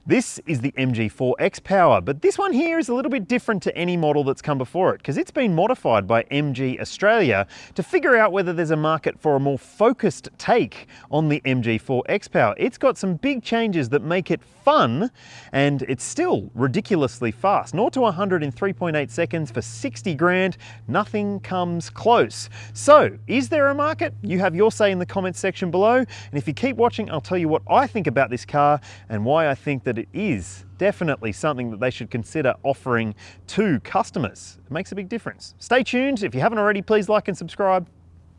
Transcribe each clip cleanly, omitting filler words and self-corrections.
This is the MG4 XPower, but this one here is a little bit different to any model that's come before it because it's been modified by MG Australia to figure out whether there's a market for a more focused take on the MG4 XPower. It's got some big changes that make it fun, and it's still ridiculously fast. 0 to 100 in 3.8 seconds for 60 grand. Nothing comes close. So, is there a market? You have your say in the comments section below, and if you keep watching, I'll tell you what I think about this car and why I think that it is definitely something that they should consider offering to customers. It makes a big difference. Stay tuned. If you haven't already, please like and subscribe.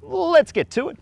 Let's get to it.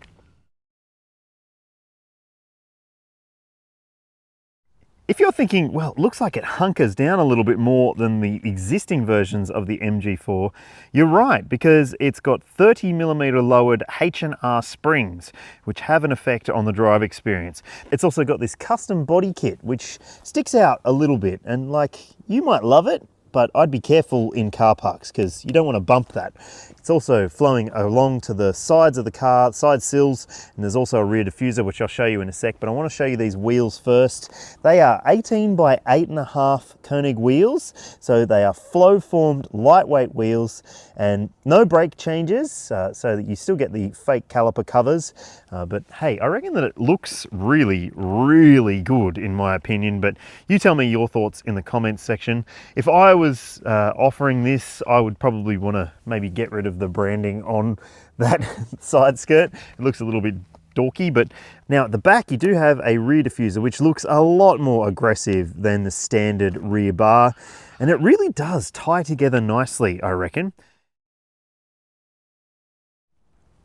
If you're thinking, well, it looks like it hunkers down a little bit more than the existing versions of the MG4, you're right, because it's got 30mm lowered H&R springs, which have an effect on the drive experience. It's also got this custom body kit, which sticks out a little bit, and like, you might love it, but I'd be careful in car parks because you don't want to bump that. It's also flowing along to the sides of the car, side sills, and there's also a rear diffuser, which I'll show you in a sec, but I want to show you these wheels first. They are 18 by 8.5 Koenig wheels, so they are flow-formed, lightweight wheels, and no brake changes, so that you still get the fake caliper covers. But hey, I reckon that it looks really, really good in my opinion, but you tell me your thoughts in the comments section. If I was offering this, I would probably want to maybe get rid of the branding on that side skirt. It looks a little bit dorky, but now at the back you do have a rear diffuser, which looks a lot more aggressive than the standard rear bar, and it really does tie together nicely, I reckon.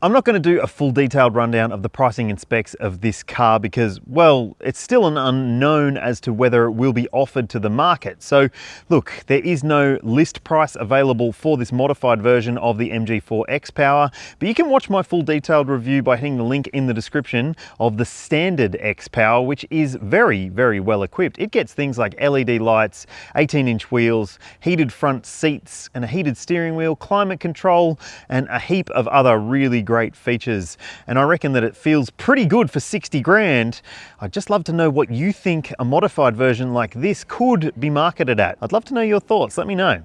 I'm not going to do a full detailed rundown of the pricing and specs of this car because, well, it's still an unknown as to whether it will be offered to the market. So look, there is no list price available for this modified version of the MG4 XPower, but you can watch my full detailed review by hitting the link in the description of the standard XPower, which is very, very well equipped. It gets things like LED lights, 18-inch wheels, heated front seats, and a heated steering wheel, climate control, and a heap of other really great features, and I reckon that it feels pretty good for 60 grand. I'd just love to know what you think a modified version like this could be marketed at. I'd love to know your thoughts. Let me know.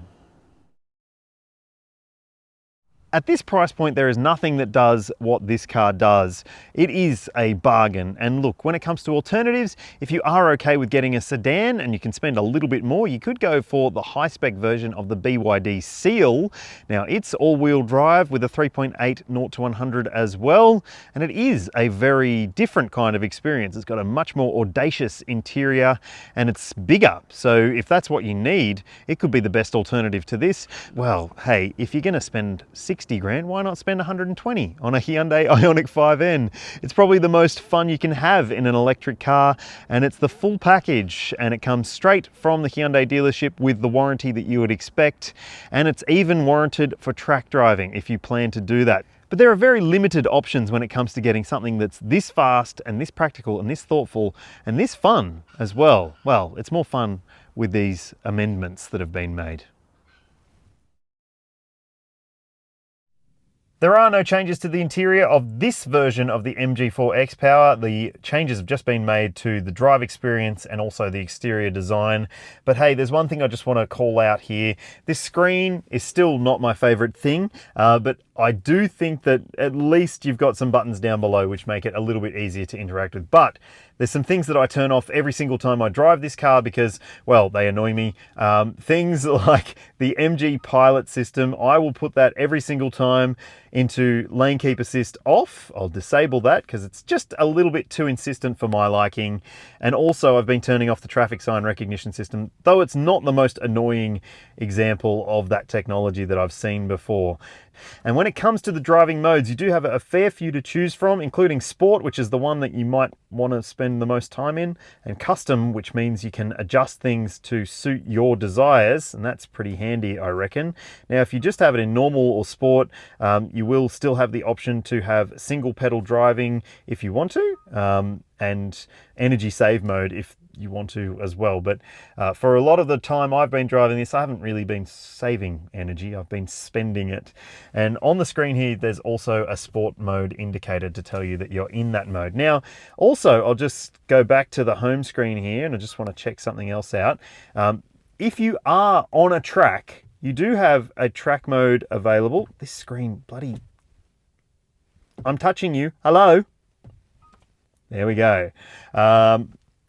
At this price point, there is nothing that does what this car does. It is a bargain. And look, when it comes to alternatives, if you are okay with getting a sedan and you can spend a little bit more, you could go for the high-spec version of the BYD Seal. Now, it's all-wheel drive with a 3.8 0 to 100 as well, and it is a very different kind of experience. It's got a much more audacious interior and it's bigger. So if that's what you need, it could be the best alternative to this. Well, hey, if you're gonna spend 60 grand, why not spend 120 on a Hyundai Ioniq 5N? It's probably the most fun you can have in an electric car, and it's the full package, and it comes straight from the Hyundai dealership with the warranty that you would expect, and it's even warranted for track driving if you plan to do that. But there are very limited options when it comes to getting something that's this fast and this practical and this thoughtful and this fun as well. Well, it's more fun with these amendments that have been made. There are no changes to the interior of this version of the MG4 XPower. The changes have just been made to the drive experience and also the exterior design. But hey, there's one thing I just want to call out here. This screen is still not my favorite thing, but I do think that at least you've got some buttons down below which make it a little bit easier to interact with. But there's some things that I turn off every single time I drive this car because, well, they annoy me. Things like the MG Pilot system, I will put that every single time into lane keep assist off. I'll disable that because it's just a little bit too insistent for my liking. And also I've been turning off the traffic sign recognition system, though it's not the most annoying example of that technology that I've seen before. And when it comes to the driving modes, you do have a fair few to choose from, including Sport, which is the one that you might want to spend the most time in, and Custom, which means you can adjust things to suit your desires, and that's pretty handy, I reckon. Now, if you just have it in normal or Sport, you will still have the option to have single pedal driving if you want to. and energy save mode if you want to as well. But for a lot of the time I've been driving this, I haven't really been saving energy, I've been spending it. And on the screen here, there's also a sport mode indicator to tell you that you're in that mode. Now, also, I'll just go back to the home screen here, and I just want to check something else out. If you are on a track, you do have a track mode available. This screen, bloody... I'm touching you. Hello? There we go.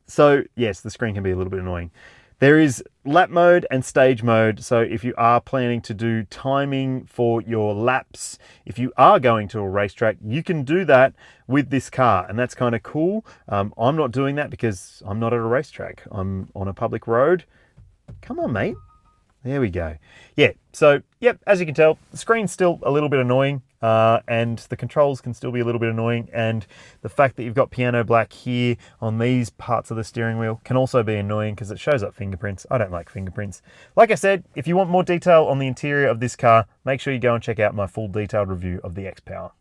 So yes, the screen can be a little bit annoying. There is lap mode and stage mode. So if you are planning to do timing for your laps, if you are going to a racetrack, you can do that with this car, and that's kind of cool. I'm not doing that because I'm not at a racetrack. I'm on a public road. Come on, mate. There we go. Yeah, so, yep, as you can tell, the screen's still a little bit annoying, and the controls can still be a little bit annoying, and the fact that you've got piano black here on these parts of the steering wheel can also be annoying because it shows up fingerprints. I don't like fingerprints. Like I said, if you want more detail on the interior of this car, make sure you go and check out my full detailed review of the XPower.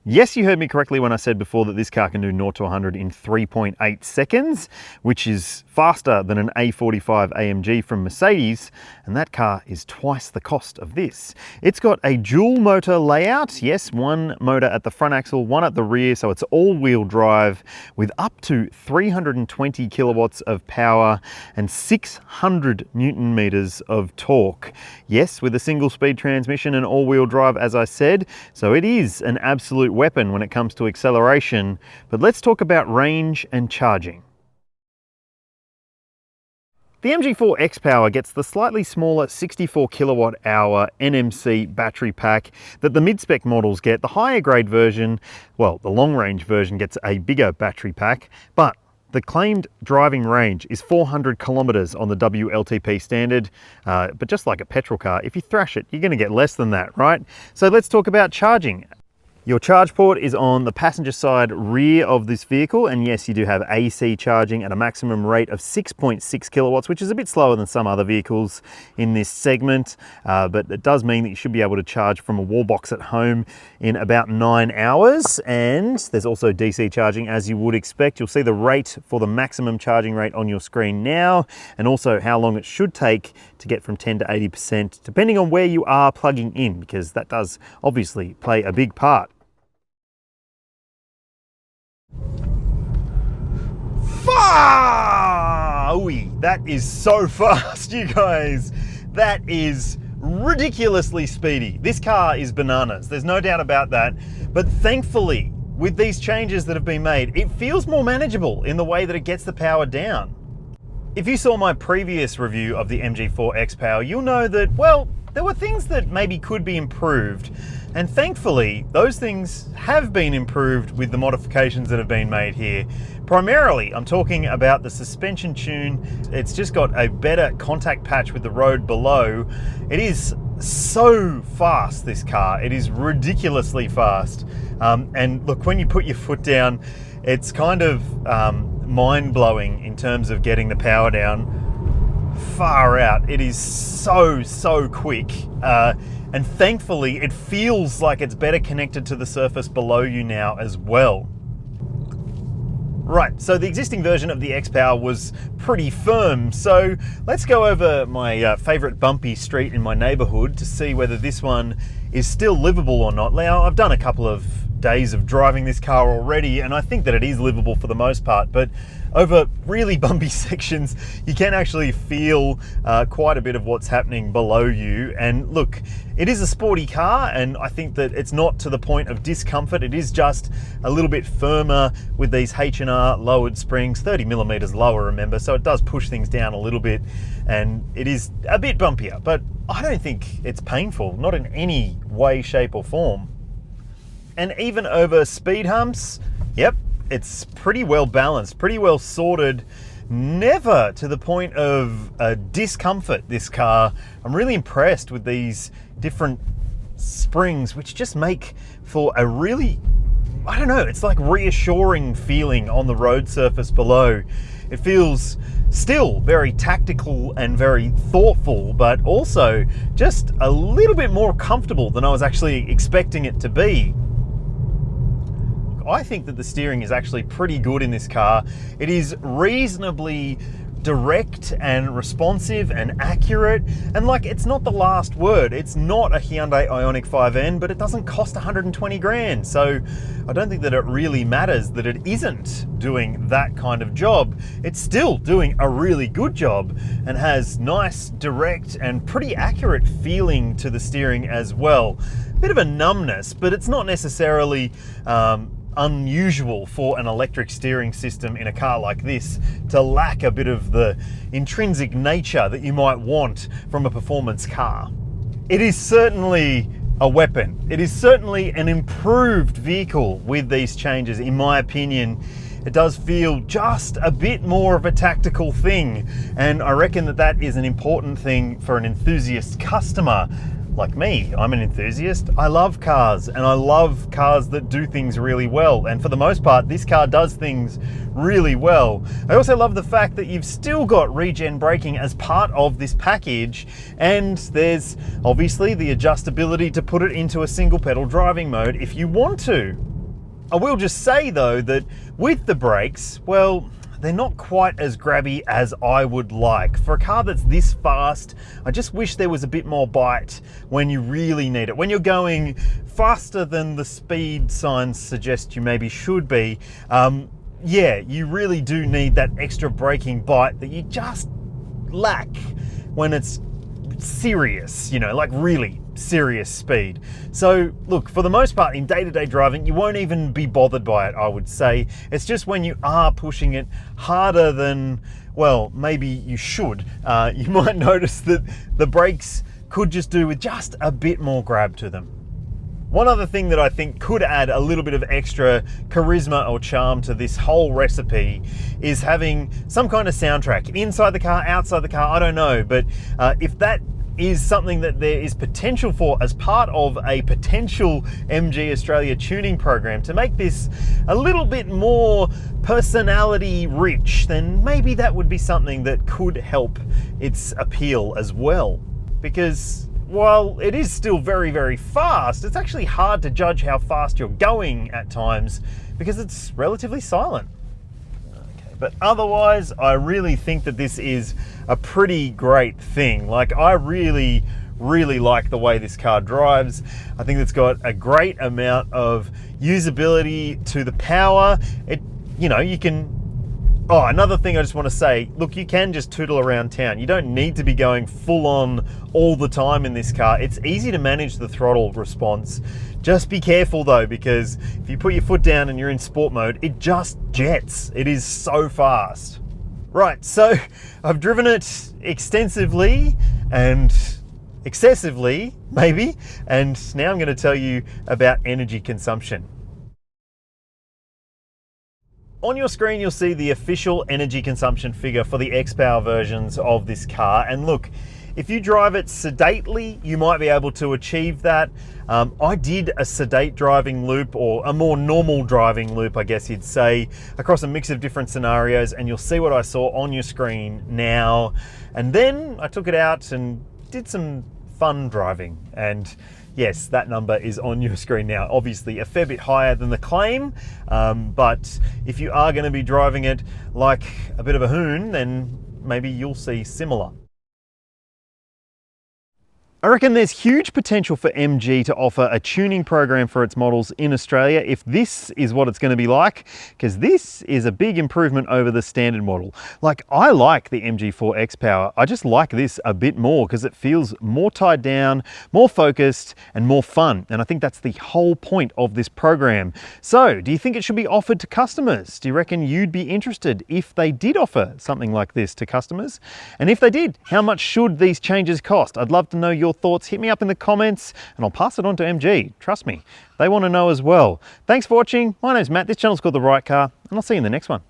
Yes, you heard me correctly when I said before that this car can do 0 to 100 in 3.8 seconds, which is faster than an A45 AMG from Mercedes, and that car is twice the cost of this. It's got a dual motor layout, yes, one motor at the front axle, one at the rear, so it's all-wheel drive with up to 320 kilowatts of power and 600 Newton meters of torque. Yes, with a single-speed transmission and all-wheel drive, as I said, so it is an absolute weapon when it comes to acceleration. But let's talk about range and charging. The MG4 XPower gets the slightly smaller 64 kilowatt hour NMC battery pack that the mid-spec models get. The higher grade version, well, the long range version gets a bigger battery pack, but the claimed driving range is 400 kilometers on the WLTP standard, but just like a petrol car, if you thrash it, you're going to get less than that, right? So let's talk about charging. Your charge port is on the passenger side rear of this vehicle, and yes, you do have AC charging at a maximum rate of 6.6 kilowatts, which is a bit slower than some other vehicles in this segment, but it does mean that you should be able to charge from a wall box at home in about 9 hours. And there's also DC charging, as you would expect. You'll see the rate for the maximum charging rate on your screen now, and also how long it should take to get from 10 to 80%, depending on where you are plugging in, because that does obviously play a big part. That is so fast, you guys. That is ridiculously speedy. This car is bananas. There's no doubt about that. But thankfully, with these changes that have been made, it feels more manageable in the way that it gets the power down. If you saw my previous review of the MG4 XPower, you'll know that, well, there were things that maybe could be improved. And thankfully, those things have been improved with the modifications that have been made here. Primarily, I'm talking about the suspension tune. It's just got a better contact patch with the road below. It is so fast, this car. It is ridiculously fast. And look, when you put your foot down, it's kind of mind-blowing in terms of getting the power down. Far out. It is so quick. And thankfully, it feels like it's better connected to the surface below you now as well. Right, so the existing version of the XPower was pretty firm, so let's go over my favorite bumpy street in my neighborhood to see whether this one is still livable or not. Now, I've done a couple of days of driving this car already, and I think that it is livable for the most part, but over really bumpy sections, you can actually feel quite a bit of what's happening below you. And look, it is a sporty car, and I think that it's not to the point of discomfort. It is just a little bit firmer with these H&R lowered springs, 30 millimeters lower, remember, so it does push things down a little bit, and it is a bit bumpier, but I don't think it's painful, not in any way, shape or form. And even over speed humps, yep, it's pretty well balanced, pretty well sorted, never to the point of discomfort, this car. I'm really impressed with these different springs, which just make for a really, I don't know, it's like reassuring feeling on the road surface below. It feels still very tactical and very thoughtful, but also just a little bit more comfortable than I was actually expecting it to be. I think that the steering is actually pretty good in this car. It is reasonably direct and responsive and accurate, and like, it's not the last word. It's not a Hyundai Ioniq 5N, but it doesn't cost 120 grand. So I don't think that it really matters that it isn't doing that kind of job. It's still doing a really good job and has nice, direct and pretty accurate feeling to the steering as well. Bit of a numbness, but it's not necessarily unusual for an electric steering system in a car like this to lack a bit of the intrinsic nature that you might want from a performance car. It is certainly a weapon. It is certainly an improved vehicle with these changes, in my opinion. It does feel just a bit more of a tactical thing, and I reckon that that is an important thing for an enthusiast customer like me. I'm an enthusiast. I love cars, and I love cars that do things really well. And for the most part, this car does things really well. I also love the fact that you've still got regen braking as part of this package, and there's obviously the adjustability to put it into a single pedal driving mode if you want to. I will just say though that with the brakes, well, they're not quite as grabby as I would like. For a car that's this fast, I just wish there was a bit more bite when you really need it. When you're going faster than the speed signs suggest you maybe should be, yeah, you really do need that extra braking bite that you just lack when it's serious, you know, like really serious speed. So look, for the most part in day-to-day driving, you won't even be bothered by it, I would say. It's just when you are pushing it harder than, well, maybe you should, you might notice that the brakes could just do with just a bit more grab to them. One other thing that I think could add a little bit of extra charisma or charm to this whole recipe is having some kind of soundtrack inside the car, outside the car, I don't know, but if that is something that there is potential for as part of a potential MG Australia tuning program to make this a little bit more personality rich, then maybe that would be something that could help its appeal as well. Because while it is still very, very fast, it's actually hard to judge how fast you're going at times because it's relatively silent. But otherwise, I really think that this is a pretty great thing. Like, I really, really like the way this car drives. I think it's got a great amount of usability to the power. It, you know, you can, oh, another thing I just want to say, look, you can just tootle around town. You don't need to be going full on all the time in this car. It's easy to manage the throttle response. Just be careful though, because if you put your foot down and you're in sport mode, it just jets. It is so fast. Right, so I've driven it extensively and excessively, maybe, and now I'm going to tell you about energy consumption. On your screen, you'll see the official energy consumption figure for the XPower versions of this car. And look, if you drive it sedately, you might be able to achieve that. I did a sedate driving loop, or a more normal driving loop, I guess you'd say, across a mix of different scenarios, and you'll see what I saw on your screen now. And then I took it out and did some fun driving, and yes, that number is on your screen now. Obviously a fair bit higher than the claim, but if you are going to be driving it like a bit of a hoon, then maybe you'll see similar. I reckon there's huge potential for MG to offer a tuning program for its models in Australia if this is what it's going to be like, because this is a big improvement over the standard model. Like, I like the MG4 XPower. I just like this a bit more because it feels more tied down, more focused and more fun. And I think that's the whole point of this program. So do you think it should be offered to customers? Do you reckon you'd be interested if they did offer something like this to customers? And if they did, how much should these changes cost? I'd love to know your thoughts. Hit me up in the comments and I'll pass it on to MG. Trust me, they want to know as well. Thanks for watching. My name's Matt. This channel's called The Right Car, and I'll see you in the next one.